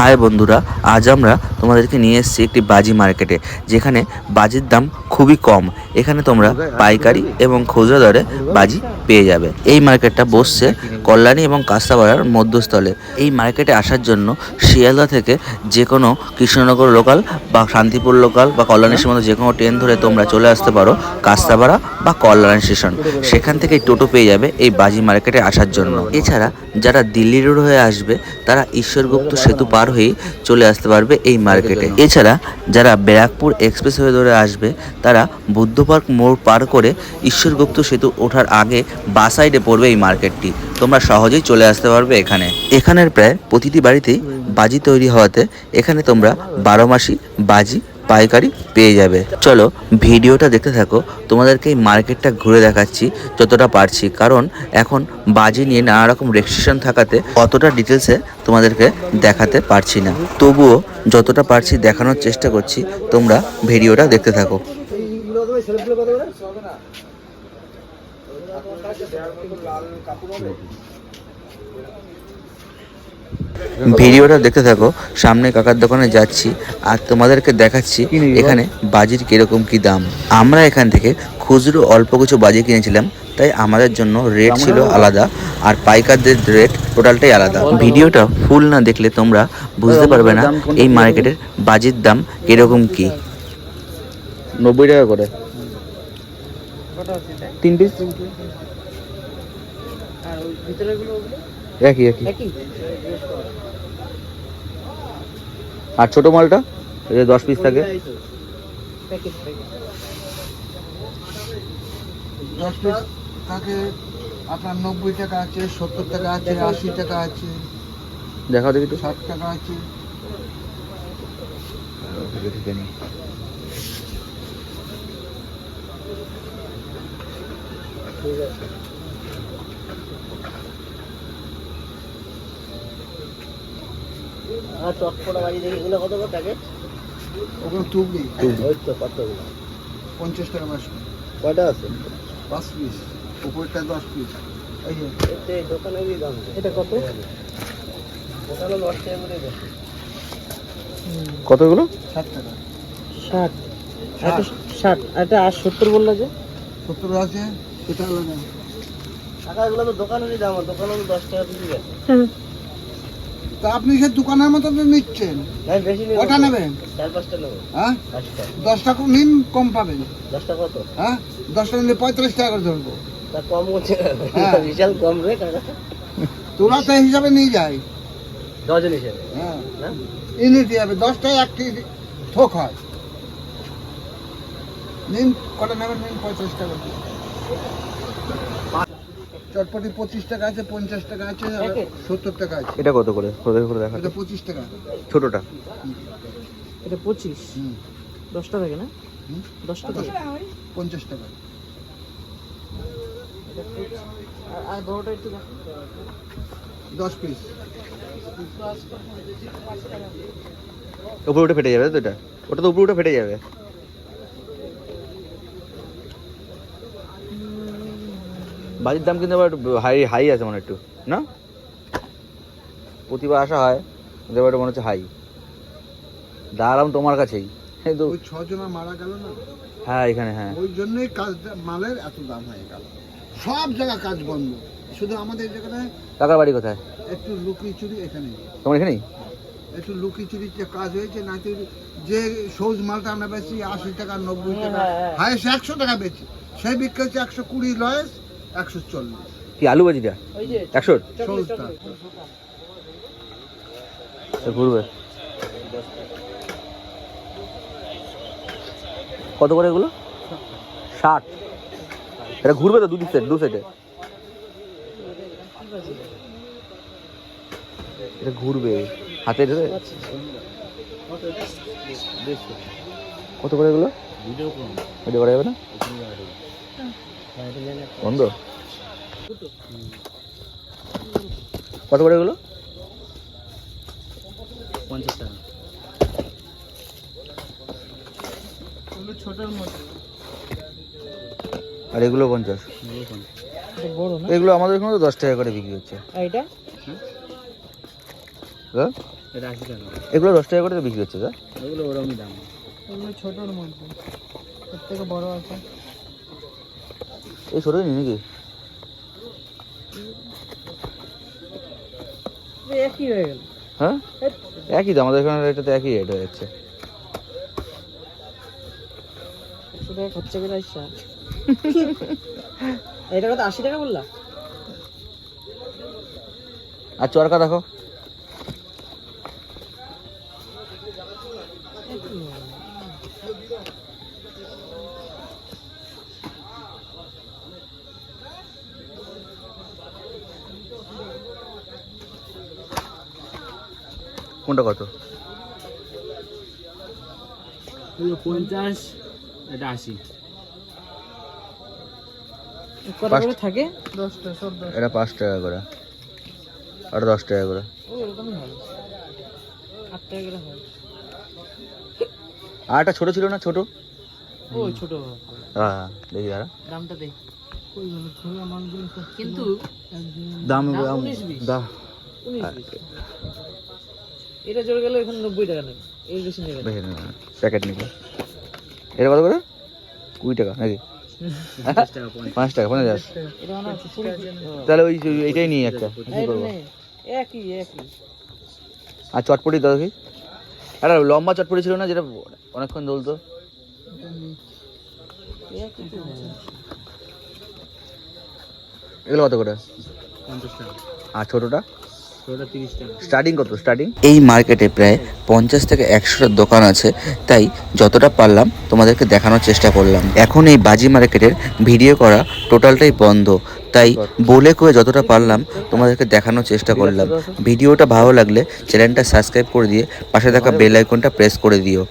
High বন্ধুরা, আজ আমরা তোমাদেরকে নিয়ে এসেছি একটি বাজি মার্কেটে, যেখানে বাজির দাম খুবই কম। এখানে তোমরা পাইকারি এবং খুচরা দরে বাজি পেয়ে যাবে। এই মার্কেটটা বসছে কল্যাণী এবং কাস্তাপাড়ার মধ্যস্থলে। এই মার্কেটে আসার জন্য শিয়ালদা থেকে যে কোনো কৃষ্ণনগর লোকাল বা শান্তিপুর লোকাল বা কল্যাণী সীমান্ত যে কোনো ট্রেন ধরে তোমরা চলে আসতে পারো কাস্তাপাড়া বা কল্যাণী স্টেশন। সেখান থেকে টোটো পেয়ে যাবে এই বাজি মার্কেটে আসার জন্য। এছাড়া যারা দিল্লি রোড হয়ে আসবে তারা ঈশ্বরগুপ্ত সেতু পার হয়ে চলে আসতে পারবে এই মার্কেটে। এছাড়া যারা ব্যারাকপুর এক্সপ্রেস হয়ে ধরে আসবে তারা বুদ্ধ পার্ক মোড় পার করে ঈশ্বরগুপ্ত সেতু ওঠার আগে বাঁ সাইডে পড়বে এই মার্কেটটি। তোমরা সহজেই চলে আসতে পারবে এখানে। এখানের প্রায় প্রতিটি বাড়িতেই বাজি তৈরি হওয়াতে এখানে তোমরা 12 মাসই বাজি পাইকারি পেয়ে যাবে। চলো ভিডিওটা দেখতে থাকো, তোমাদেরকে এই মার্কেটটা ঘুরে দেখাচ্ছি যতটা পারছি, কারণ এখন বাজি নিয়ে নানা রকম রেস্ট্রিকশন থাকাতে অতটা ডিটেলসে তোমাদেরকে দেখাতে পারছি না। তবুও যতটা পারছি দেখানোর চেষ্টা করছি, তোমরা ভিডিওটা দেখতে থাকো। ভিডিওটা দেখতে থাকো। সামনে কাকার দোকানে যাচ্ছি আর তোমাদেরকে দেখাচ্ছি এখানে বাজির কিরকম কি দাম। আমরা এখান থেকে খুচরো অল্প কিছু বাজি কিনেছিলাম, তাই আমাদের জন্য রেট ছিল আলাদা আর পাইকারদের রেট টোটালটাই আলাদা। ভিডিওটা ফুল না দেখলে তোমরা বুঝতে পারবে না এই মার্কেটের বাজির দাম কিরকম কি। 90 টাকা করে 3 পিস। একই আর ছোট মালটা 10 পিস থাকে। 10 পিস থাকে আপনার 90 টাকা আছে, 70 টাকা আছে, 80 টাকা আছে। দেখাও দেখি তো। 60 টাকা আছে। ঠিক আছে। আর চটপটা বাজি দেখি, এগুলো কত করে প্যাকেট? ওগুলো টুবলি। ওই তো কতগুলো? 50 টাকা মাস। কয়টা আছে? 5 পিস। উপরটা 10 পিস। এই যে এতে দোকানেরই দাম। এটা কত? ওটা হলো 10 টাকা করে দেয়। কতগুলো? 60 টাকা। 60 60 এটা আর 70 বললা যে 70 আছে, এটা আলাদা। টাকা এগুলো তো দোকানেরই দাম, দোকানে তো 10 টাকা পিস গেছে। তা আপনি সে দোকানের মতো তো নিচ্ছেন। ভাই বেশি নেব। কটা নেবেন? 4-5টা নেব। হ্যাঁ? 5টা। 10 টাকা নিন, কম পাবেন। 10টা কত? হ্যাঁ? 10 টাকা নিলে 35 টাকা করে ধরবো। তা কম হচ্ছে হ্যাঁ। বিশাল কম রে কাকা। তোরা তো হিসাবে নিয়ে যায়। ডজন হিসেবে। হ্যাঁ। না? ইউনিটি হবে 10 টাকা একটি থোক হয়। নিন, কটা নেবেন নিন, 35 টাকা। চটপটি 25 টাকা আছে, 50 টাকা আছে, 70 টাকা আছে। এটা কত করে? করে দেখা। এটা 25 টাকা। ছোটটা এটা 25। 10টা থাকে না? 10টা থাকে। 50 টাকা। আর বড়টা একটু 10 পিস। উপরে উঠে ফেটে যাবে তো এটা? ওটা তো উপরে উঠে ফেটে যাবে। বাজির দাম কিন্তু আবার হাই আছে মনে একটু, না? প্রতিবার আসা হয়, এবার মনে হচ্ছে হাই। দাঁড়ালাম তোমার কাছেই, কিন্তু ওই 6 জনা মারা গেল না? হ্যাঁ এখানে, হ্যাঁ ওই জন্যই মালের এত দাম হয়ে গেল। সব জায়গা কাজ বন্ধ, শুধু আমাদের জায়গায় কাকার বাড়ি কোথায়? একটু লুকি চুরি এখানে। তোমার এখানেই? একটু লুকি চুরি যে কাজ হয়েছে না, যে সৌজ মালটা আমরা বেশি 80 টাকা 90 টাকা, হায়েস্ট 100 টাকা বেশি, সেই বিক্রি হচ্ছে 120, লয়েস 140। কি আলু বাজিটা 100? সৌজটা ঘুরবে কত করে এগুলো? 60। এটা ঘুরবে তো দু সাইডে? এটা ঘুরবে হাতে ধরে। কত করে এগুলো? ভিডিও করা যাবে না? বন্ধ। কত করে এগুলো? 50 টাকা। ছোটর মধ্যে। আর এগুলো 50। বড় না? এগুলো আমাদের এখানে তো 10 টাকা করে বিক্রি হচ্ছে। আর এটা? হ্যাঁ এটা 80 টাকা। এগুলো 10 টাকা করে তো বিক্রি হচ্ছে স্যার। এগুলো ওরকমই দাম। এগুলো ছোটর মধ্যে, এর থেকে বড় আছে। এই ছোটো নি নাকি? একই হয়ে গেল। হ্যাঁ একই তো, আমাদের এখানে এটাতে একই রেট হয়ে যাচ্ছে। 100 টাকা খরচা করে আসছে। এটা কত 80 টাকা বললা? আর চরকা দেখো, কোনটা কত? 50, এটা 80। কত পাঁচ- করে থাকে? 10 টাকা, সব 10। এটা 5 টাকা করে, আর 10 টাকা করে। ও এরকমই হয়। 8 টাকা করে হয়। আর একটা ছোট ছিল না, ছোট? ওই ছোট হ্যাঁ দেখি দাঁড়া, দামটা দেখ। কই গেল ছোলা মালগুলো সব, কিন্তু দাম দাম দাম 19-20 দা 19-20। এটা জোর গেল এখন 90 টাকা নেবে, এর বেশি নেবে না। দেখি না প্যাকেট নিবো। এটা কত করে? 20 টাকা নাকি? 5 টাকা 50। এটা মানে তাহলে ওই এইটাই নিই একটা, কি করবো? একই একই। আর চটপটি দাও দেখি, একটা লম্বা চটপটি ছিল না যেটা অনেকক্ষণ দলতো? একই তো। এগুলো কত করে? 50 টাকা। আর ছোটটা ওটা 30 টাকা। স্টার্টিং কত? স্টার্টিং এই মার্কেটে প্রায় 50 থেকে 100টা দোকান আছে, তাই যতটা পারলাম তোমাদেরকে দেখানোর চেষ্টা করলাম। এখন এই বাজি মার্কেটের ভিডিও করা টোটালটাই বন্ধ, তাই বলে কয়ে যতটা পারলাম তোমাদেরকে দেখানোর চেষ্টা করলাম। ভিডিওটা ভালো লাগলে চ্যানেলটা সাবস্ক্রাইব করে দিয়ে পাশে থাকা বেল আইকনটা প্রেস করে দিও।